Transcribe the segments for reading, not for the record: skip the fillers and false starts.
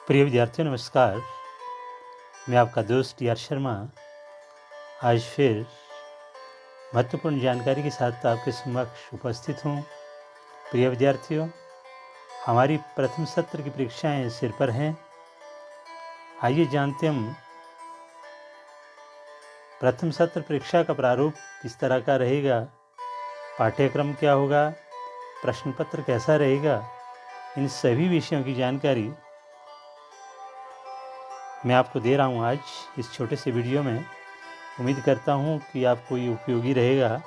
प्रिय विद्यार्थियों नमस्कार। मैं आपका दोस्त टी आर शर्मा आज फिर महत्वपूर्ण जानकारी के साथ आपके समक्ष उपस्थित हूँ। प्रिय विद्यार्थियों, हमारी प्रथम सत्र की परीक्षाएं सिर पर हैं। आइए जानते हम प्रथम सत्र परीक्षा का प्रारूप किस तरह का रहेगा, पाठ्यक्रम क्या होगा, प्रश्न पत्र कैसा रहेगा। इन सभी विषयों की जानकारी मैं आपको दे रहा हूँ आज इस छोटे से वीडियो में। उम्मीद करता हूँ कि आपको ये उपयोगी रहेगा।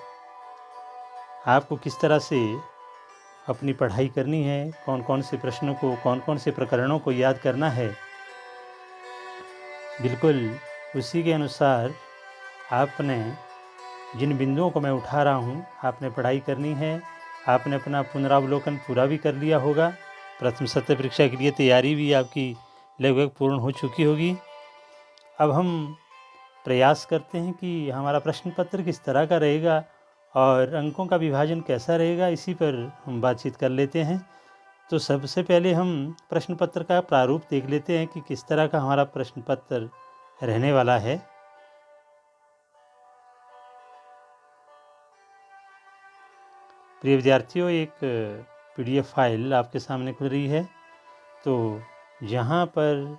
आपको किस तरह से अपनी पढ़ाई करनी है, कौन कौन से प्रश्नों को, कौन कौन से प्रकरणों को याद करना है, बिल्कुल उसी के अनुसार आपने जिन बिंदुओं को मैं उठा रहा हूँ आपने पढ़ाई करनी है। आपने अपना पुनरावलोकन पूरा भी कर लिया होगा। प्रथम सत्र परीक्षा के लिए तैयारी भी आपकी लगभग पूर्ण हो चुकी होगी। अब हम प्रयास करते हैं कि हमारा प्रश्न पत्र किस तरह का रहेगा और अंकों का विभाजन कैसा रहेगा, इसी पर हम बातचीत कर लेते हैं। तो सबसे पहले हम प्रश्न पत्र का प्रारूप देख लेते हैं कि किस तरह का हमारा प्रश्न पत्र रहने वाला है। प्रिय विद्यार्थियों, एक पीडीएफ फाइल आपके सामने खुल रही है। तो यहाँ पर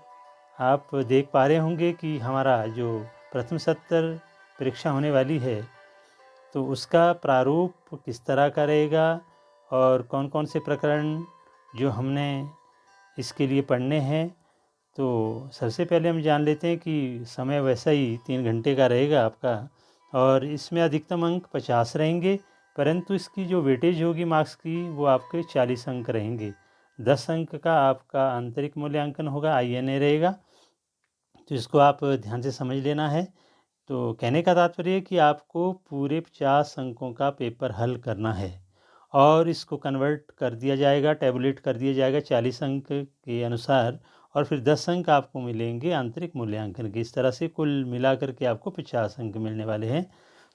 आप देख पा रहे होंगे कि हमारा जो प्रथम सत्र परीक्षा होने वाली है तो उसका प्रारूप किस तरह का रहेगा और कौन कौन से प्रकरण जो हमने इसके लिए पढ़ने हैं। तो सबसे पहले हम जान लेते हैं कि समय वैसा ही 3 घंटे का रहेगा आपका, और इसमें अधिकतम अंक 50 रहेंगे, परंतु इसकी जो वेटेज होगी मार्क्स की वो आपके 40 अंक रहेंगे। 10 अंक का आपका आंतरिक मूल्यांकन होगा, INA रहेगा। तो इसको आप ध्यान से समझ लेना है। तो कहने का तात्पर्य है कि आपको पूरे 50 अंकों का पेपर हल करना है और इसको कन्वर्ट कर दिया जाएगा, टैबुलेट कर दिया जाएगा 40 अंक के अनुसार, और फिर 10 अंक आपको मिलेंगे आंतरिक मूल्यांकन के। इस तरह से कुल मिलाकर के आपको 50 अंक मिलने वाले हैं।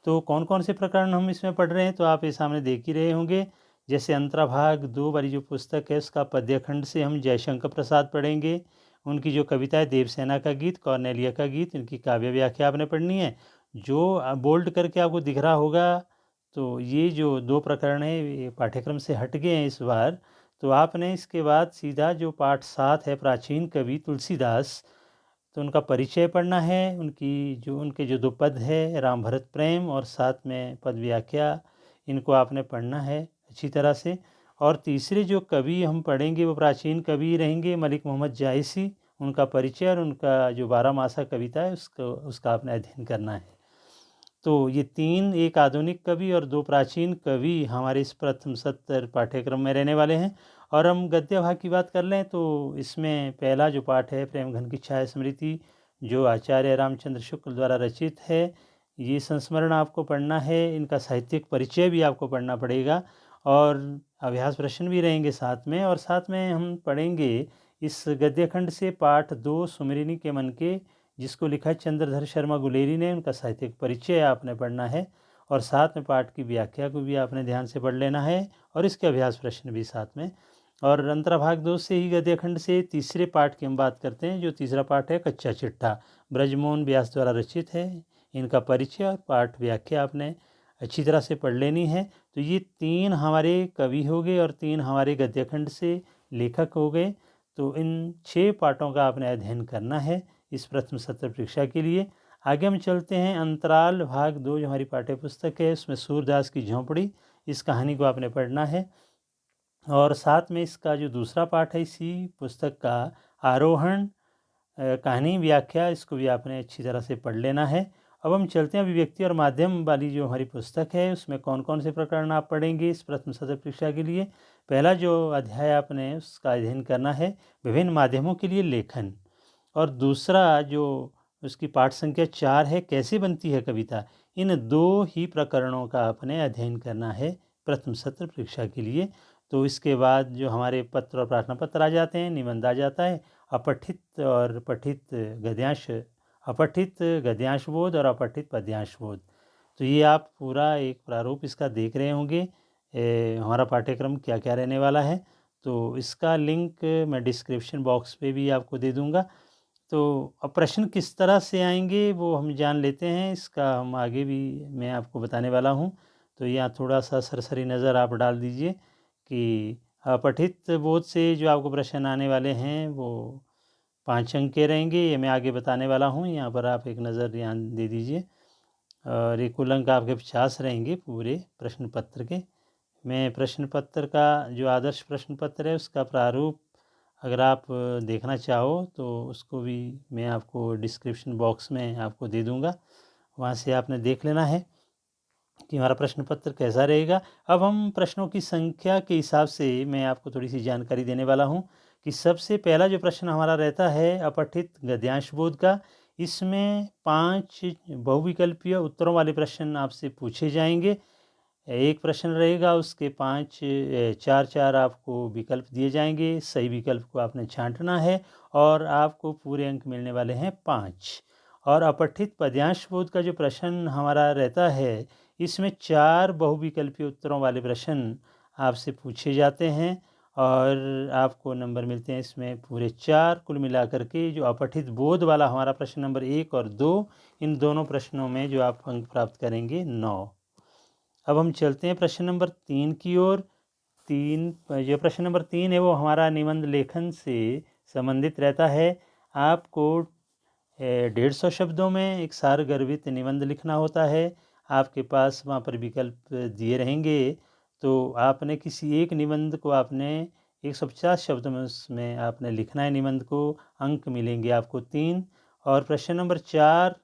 तो कौन कौन से प्रकरण हम इसमें पढ़ रहे हैं तो आप ये सामने देख ही रहे होंगे। जैसे अंतराभाग 2 वाली जो पुस्तक है उसका पद्यखंड से हम जयशंकर प्रसाद पढ़ेंगे। उनकी जो कविता है देवसेना का गीत, कॉर्नेलिया का गीत, इनकी काव्य व्याख्या आपने पढ़नी है। जो बोल्ड करके आपको दिख रहा होगा, तो ये जो 2 प्रकरण हैं ये पाठ्यक्रम से हट गए हैं इस बार। तो आपने इसके बाद सीधा जो पाठ 7 है प्राचीन कवि तुलसीदास, तो उनका परिचय पढ़ना है। उनके जो 2 पद है राम भरत प्रेम और साथ में पद व्याख्या, इनको आपने पढ़ना है अच्छी तरह से। और तीसरे जो कवि हम पढ़ेंगे वो प्राचीन कवि रहेंगे मलिक मोहम्मद जायसी। उनका परिचय और उनका जो 12 मासा कविता है उसका आपने अध्ययन करना है। तो ये 3, एक आधुनिक कवि और 2 प्राचीन कवि हमारे इस प्रथम सत्र पाठ्यक्रम में रहने वाले हैं। और हम गद्य भाग की बात कर लें तो इसमें पहला जो पाठ है प्रेमघन की छाया स्मृति, जो आचार्य रामचंद्र शुक्ल द्वारा रचित है। ये संस्मरण आपको पढ़ना है। इनका साहित्यिक परिचय भी आपको पढ़ना पड़ेगा और अभ्यास प्रश्न भी रहेंगे साथ में। और साथ में हम पढ़ेंगे इस गद्यखंड से पाठ 2 सुमिरनी के मन के, जिसको लिखा है चंद्रधर शर्मा गुलेरी ने। उनका साहित्यिक परिचय आपने पढ़ना है और साथ में पाठ की व्याख्या को भी आपने ध्यान से पढ़ लेना है और इसके अभ्यास प्रश्न भी साथ में। और अंतराभाग 2 से ही गद्यखंड से तीसरे पाठ की हम बात करते हैं। जो तीसरा पाठ है कच्चा चिट्ठा, ब्रजमोहन व्यास द्वारा रचित है। इनका परिचय और पाठ व्याख्या आपने अच्छी तरह से पढ़ लेनी है। तो ये 3 हमारे कवि हो गए और 3 हमारे गद्यखंड से लेखक हो गए। तो इन 6 पाठों का आपने अध्ययन करना है इस प्रथम सत्र परीक्षा के लिए। आगे हम चलते हैं अंतराल भाग 2 जो हमारी पाठ्य पुस्तक है, उसमें सूरदास की झोंपड़ी, इस कहानी को आपने पढ़ना है। और साथ में इसका जो दूसरा पाठ है इसी पुस्तक का आरोहण, कहानी व्याख्या, इसको भी आपने अच्छी तरह से पढ़ लेना है। अब हम चलते हैं अभिव्यक्ति और माध्यम वाली जो हमारी पुस्तक है, उसमें कौन कौन से प्रकरण आप पढ़ेंगे इस प्रथम सत्र परीक्षा के लिए। पहला जो अध्याय आपने उसका अध्ययन करना है विभिन्न माध्यमों के लिए लेखन, और दूसरा जो उसकी पाठ संख्या 4 है कैसे बनती है कविता। इन 2 ही प्रकरणों का आपने अध्ययन करना है प्रथम सत्र परीक्षा के लिए। तो इसके बाद जो हमारे पत्र और प्रार्थना पत्र आ जाते हैं, निबंध आ जाता है, अपठित और पठित गद्यांश, अपठित गद्यांश बोध और अपठित पद्यांश बोध। तो ये आप पूरा एक प्रारूप इसका देख रहे होंगे हमारा पाठ्यक्रम क्या क्या रहने वाला है। तो इसका लिंक मैं डिस्क्रिप्शन बॉक्स पे भी आपको दे दूँगा। तो अब प्रश्न किस तरह से आएंगे वो हम जान लेते हैं, इसका हम आगे भी मैं आपको बताने वाला हूँ। तो यहाँ थोड़ा-सा सरसरी नज़र आप डाल दीजिए कि अपठित बोध से जो आपको प्रश्न आने वाले हैं वो 5 अंक के रहेंगे, ये मैं आगे बताने वाला हूँ। यहाँ पर आप एक नज़र ध्यान दे दीजिए और ये कुल अंक आपके 50 रहेंगे पूरे प्रश्न पत्र के। मैं प्रश्न पत्र का जो आदर्श प्रश्न पत्र है उसका प्रारूप अगर आप देखना चाहो तो उसको भी मैं आपको डिस्क्रिप्शन बॉक्स में आपको दे दूँगा, वहाँ से आपने देख लेना है कि हमारा प्रश्न पत्र कैसा रहेगा। अब हम प्रश्नों की संख्या के हिसाब से मैं आपको थोड़ी सी जानकारी देने वाला हूँ कि सबसे पहला जो प्रश्न हमारा रहता है अपठित गद्यांश बोध का, इसमें 5 बहुविकल्पीय उत्तरों वाले प्रश्न आपसे पूछे जाएंगे। एक प्रश्न रहेगा, उसके 5 4-4 आपको विकल्प दिए जाएंगे, सही विकल्प को आपने छांटना है और आपको पूरे अंक मिलने वाले हैं 5। और अपठित पद्यांश बोध का जो प्रश्न हमारा रहता है, इसमें 4 बहुविकल्पीय उत्तरों वाले प्रश्न आपसे पूछे जाते हैं और आपको नंबर मिलते हैं इसमें पूरे 4। कुल मिलाकर के जो अपठित बोध वाला हमारा प्रश्न नंबर 1 और 2, इन दोनों प्रश्नों में जो आप अंक प्राप्त करेंगे 9। अब हम चलते हैं प्रश्न नंबर 3 की ओर। जो प्रश्न नंबर 3 है वो हमारा निबंध लेखन से संबंधित रहता है। आपको 150 शब्दों में एक सारगर्भित निबंध लिखना होता है। आपके पास वहाँ पर विकल्प दिए रहेंगे, तो आपने किसी एक निबंध को आपने 150 शब्दों में उसमें आपने लिखना है निबंध को। अंक मिलेंगे आपको 3। और प्रश्न नंबर 4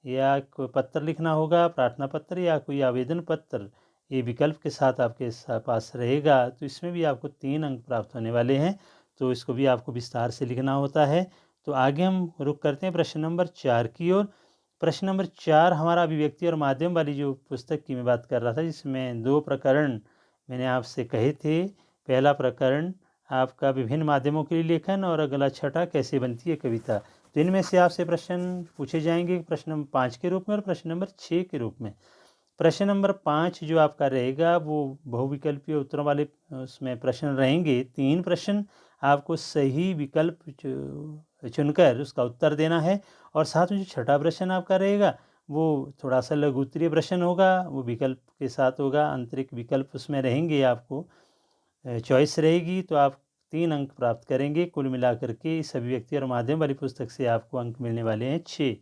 या कोई पत्र लिखना होगा, प्रार्थना पत्र या कोई आवेदन पत्र, ये विकल्प के साथ आपके पास रहेगा, तो इसमें भी आपको 3 अंक प्राप्त होने वाले हैं। तो इसको भी आपको विस्तार से लिखना होता है। तो आगे हम रुख करते हैं प्रश्न नंबर 4 की ओर। प्रश्न नंबर 4 हमारा अभिव्यक्ति और माध्यम वाली जो पुस्तक की मैं बात कर रहा था, जिसमें 2 प्रकरण मैंने आपसे कहे थे। पहला प्रकरण आपका विभिन्न माध्यमों के लिए लेखन और अगला छठा कैसे बनती है कविता। तो इनमें से आपसे प्रश्न पूछे जाएंगे प्रश्न नंबर 5 के रूप में और प्रश्न नंबर 6 के रूप में। प्रश्न नंबर 5 जो आपका रहेगा वो बहुविकल्पीय उत्तरों वाले उसमें प्रश्न रहेंगे। 3 प्रश्न आपको सही विकल्प चुनकर उसका उत्तर देना है और साथ में जो छठा प्रश्न आपका रहेगा वो थोड़ा सा लघु उत्तरीय प्रश्न होगा, वो विकल्प के साथ होगा, आंतरिक विकल्प उसमें रहेंगे, आपको चॉइस रहेगी, तो आप 3 अंक प्राप्त करेंगे। कुल मिलाकर के इस अभिव्यक्ति और माध्यम वाली पुस्तक से आपको अंक मिलने वाले हैं 6।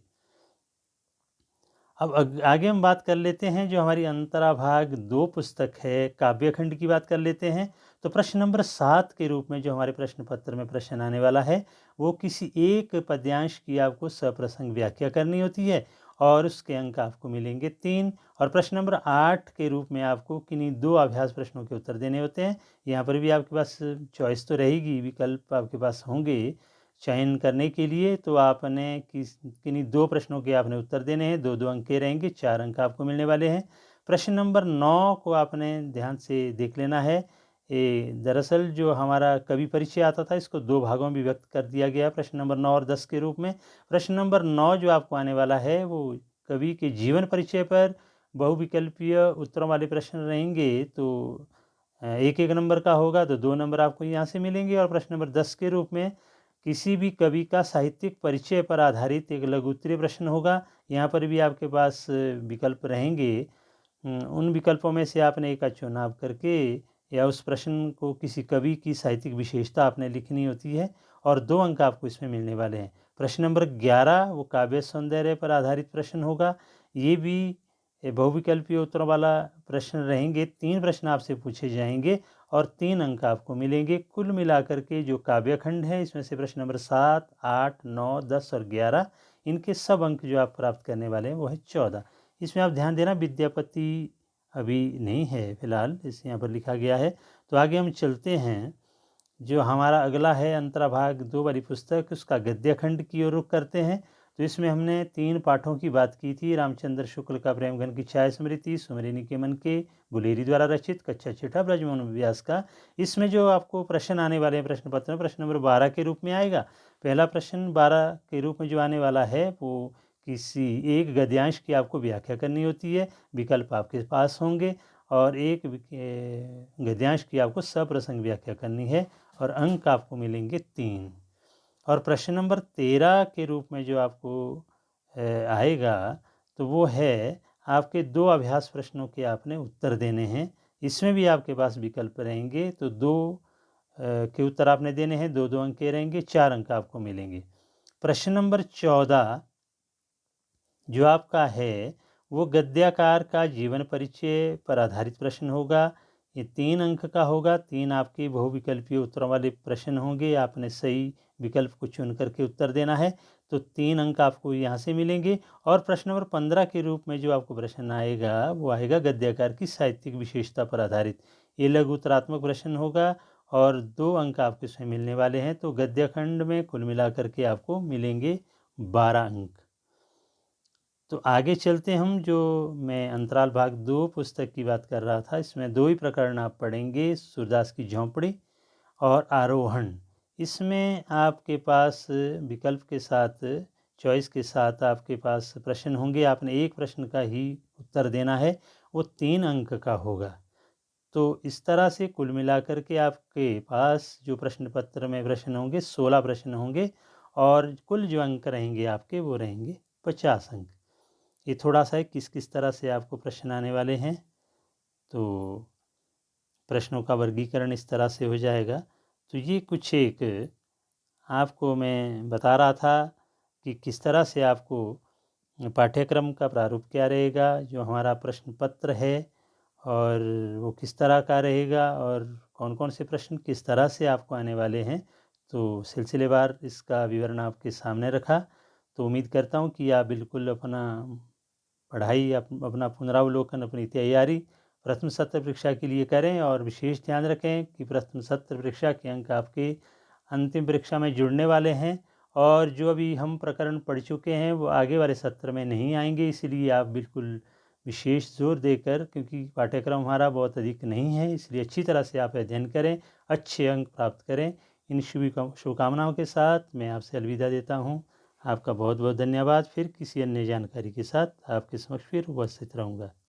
अब आगे हम बात कर लेते हैं जो हमारी अंतराभाग 2 पुस्तक है, काव्यखंड की बात कर लेते हैं। तो प्रश्न नंबर 7 के रूप में जो हमारे प्रश्न पत्र में प्रश्न आने वाला है, वो किसी एक पद्यांश की आपको सप्रसंग व्याख्या करनी होती है और उसके अंक आपको मिलेंगे 3। और प्रश्न नंबर 8 के रूप में आपको किन्हीं 2 अभ्यास प्रश्नों के उत्तर देने होते हैं। यहाँ पर भी आपके पास चॉइस तो रहेगी, विकल्प आपके पास होंगे चयन करने के लिए। तो आपने किन्हीं 2 प्रश्नों के आपने उत्तर देने हैं, 2-2 अंक के रहेंगे, 4 अंक आपको मिलने वाले हैं। प्रश्न नंबर 9 को आपने ध्यान से देख लेना है। दरअसल जो हमारा कवि परिचय आता था, इसको 2 भागों में विभक्त कर दिया गया प्रश्न नंबर 9 और 10 के रूप में। प्रश्न नंबर 9 जो आपको आने वाला है वो कवि के जीवन परिचय पर बहुविकल्पीय उत्तरों वाले प्रश्न रहेंगे। तो 1-1 नंबर का होगा, तो 2 नंबर आपको यहाँ से मिलेंगे। और प्रश्न नंबर 10 के रूप में किसी भी कवि का साहित्यिक परिचय पर आधारित एक लघु उत्तरीय प्रश्न होगा। यहाँ पर भी आपके पास विकल्प रहेंगे। उन विकल्पों में से आपने एक का चुनाव करके या उस प्रश्न को किसी कवि की साहित्यिक विशेषता आपने लिखनी होती है और 2 अंक आपको इसमें मिलने वाले हैं। प्रश्न नंबर 11 वो काव्य सौंदर्य पर आधारित प्रश्न होगा। ये भी बहुविकल्पीय उत्तरों वाला प्रश्न रहेंगे। 3 प्रश्न आपसे पूछे जाएंगे और 3 अंक आपको मिलेंगे। कुल मिलाकर के जो काव्यखंड है, इसमें से प्रश्न नंबर 7, 8, 9, 10 और 11, इनके सब अंक जो आप प्राप्त करने वाले हैं वो है 14। इसमें आप ध्यान देना, विद्यापति अभी नहीं है फिलहाल, इस यहाँ पर लिखा गया है। तो आगे हम चलते हैं, जो हमारा अगला है अंतराभाग 2 वाली पुस्तक, उसका गद्यखंड की ओर रुख करते हैं। तो इसमें हमने 3 पाठों की बात की थी। रामचंद्र शुक्ल का प्रेमघन की छाया स्मृति, सुमरिनी के मन के, गुलेरी द्वारा रचित, कच्चा चिट्ठा ब्रजमोहन व्यास का। इसमें जो आपको प्रश्न आने वाले हैं प्रश्न पत्र में, प्रश्न नंबर 12 के रूप में आएगा। पहला प्रश्न 12 के रूप में जो आने वाला है वो किसी एक गद्यांश की आपको व्याख्या करनी होती है। विकल्प आपके पास होंगे और एक गद्यांश की आपको सप्रसंग व्याख्या करनी है और अंक आपको मिलेंगे 3। और प्रश्न नंबर 13 के रूप में जो आपको आएगा तो वो है आपके 2 अभ्यास प्रश्नों के आपने उत्तर देने हैं। इसमें भी आपके पास विकल्प रहेंगे, तो 2 के उत्तर आपने देने हैं, 2-2 अंक के रहेंगे, 4 अंक आपको मिलेंगे। प्रश्न नंबर 14 जो आपका है वो गद्याकार का जीवन परिचय पर आधारित प्रश्न होगा। ये 3 अंक का होगा। 3 आपके बहुविकल्पीय उत्तरों वाले प्रश्न होंगे। आपने सही विकल्प को चुन करके उत्तर देना है, तो 3 अंक आपको यहाँ से मिलेंगे। और प्रश्न नंबर 15 के रूप में जो आपको प्रश्न आएगा वो आएगा गद्याकार की साहित्यिक विशेषता पर आधारित। ये लघु उत्तरात्मक प्रश्न होगा और 2 अंक आपको इसमें मिलने वाले हैं। तो गद्यखंड में कुल मिलाकर के आपको मिलेंगे 12 अंक। तो आगे चलते हम, जो मैं अंतराल भाग 2 पुस्तक की बात कर रहा था, इसमें 2 ही प्रकरण आप पढ़ेंगे, सूरदास की झोंपड़ी और आरोहण। इसमें आपके पास विकल्प के साथ, चॉइस के साथ आपके पास प्रश्न होंगे। आपने एक प्रश्न का ही उत्तर देना है, वो 3 अंक का होगा। तो इस तरह से कुल मिलाकर के आपके पास जो प्रश्न पत्र में प्रश्न होंगे 16 प्रश्न होंगे और कुल जो अंक रहेंगे आपके वो रहेंगे 50 अंक। ये थोड़ा सा है किस किस तरह से आपको प्रश्न आने वाले हैं। तो प्रश्नों का वर्गीकरण इस तरह से हो जाएगा। तो ये कुछ एक आपको मैं बता रहा था कि किस तरह से आपको पाठ्यक्रम का प्रारूप क्या रहेगा, जो हमारा प्रश्न पत्र है और वो किस तरह का रहेगा और कौन कौन से प्रश्न किस तरह से आपको आने वाले हैं। तो सिलसिलेवार इसका विवरण आपके सामने रखा। तो उम्मीद करता हूँ कि आप बिल्कुल अपना पढ़ाई, अपना पुनरावलोकन, अपनी तैयारी प्रथम सत्र परीक्षा के लिए करें और विशेष ध्यान रखें कि प्रथम सत्र परीक्षा के अंक आपके अंतिम परीक्षा में जुड़ने वाले हैं और जो अभी हम प्रकरण पढ़ चुके हैं वो आगे वाले सत्र में नहीं आएंगे। इसलिए आप बिल्कुल विशेष जोर देकर, क्योंकि पाठ्यक्रम हमारा बहुत अधिक नहीं है, इसलिए अच्छी तरह से आप अध्ययन करें, अच्छे अंक प्राप्त करें। इन शुभकामनाओं के साथ मैं आपसे अलविदा देता हूँ। आपका बहुत बहुत धन्यवाद। फिर किसी अन्य जानकारी के साथ आपके समक्ष फिर उपस्थित रहूँगा।